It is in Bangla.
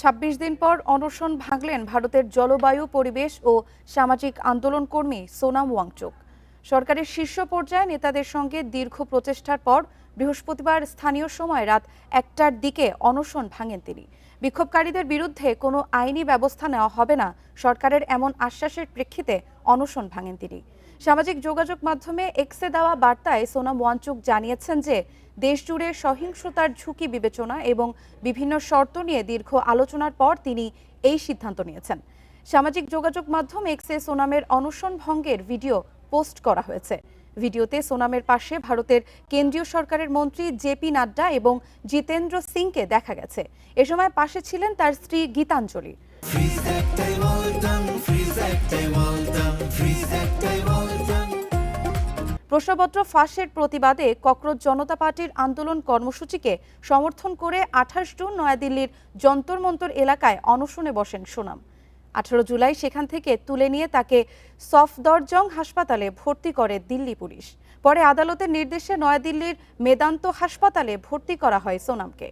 ২৬ দিন পর অনশন ভাঙলেন ভারতের জলবায়ু পরিবেশ ও সামাজিক আন্দোলন কর্মী সোনাম ওয়াংচুক। সরকারের শীর্ষ পর্যায়ে নেতাদের সঙ্গে দীর্ঘ প্রচেষ্টার পর বৃহস্পতিবার স্থানীয় সময় রাত ১টার দিকে অনশন ভাঙেন তিনি। বিক্ষোভকারীদের বিরুদ্ধে কোনো আইনি ব্যবস্থা নেওয়া হবে না সরকারের এমন আশ্বাসের প্রেক্ষিতে অনশন ভাঙেন তিনি। সামাজিক যোগাযোগ মাধ্যমে এক্সে দেওয়া বার্তায় সোনাম ওয়াংচুক জানিয়েছেন যে দেশজুড়ে সহিংসতার ঝুঁকি বিবেচনা এবং বিভিন্ন শর্ত নিয়ে দীর্ঘ আলোচনার পর তিনি এই সিদ্ধান্ত নিয়েছেন। সামাজিক যোগাযোগ মাধ্যম এক্সে সোনামের অনশন ভঙ্গের ভিডিও পোস্ট করা হয়েছে। ভিডিওতে সোনামের পাশে ভারতের কেন্দ্রীয় সরকারের মন্ত্রী জেপি নাড্ডা এবং জিতেন্দ্র সিংকে দেখা গেছে। এ সময় পাশে ছিলেন তার স্ত্রী গীতাঞ্জলি। প্রশ্নপত্র ফাঁসের প্রতিবাদে ককরোচ জনতা পার্টির আন্দোলন কর্মসূচিকে সমর্থন করে ২৮ জুন নয়াদিল্লির যন্তর মন্তর এলাকায় অনশনে বসেন সোনাম। ১৮ জুলাই সেখান থেকে তুলে নিয়ে তাকে সফদরজং হাসপাতালে ভর্তি করে দিল্লি পুলিশ। পরে আদালতের নির্দেশে নয়াদিল্লির মেদান্ত হাসপাতালে ভর্তি করা হয় সোনামকে।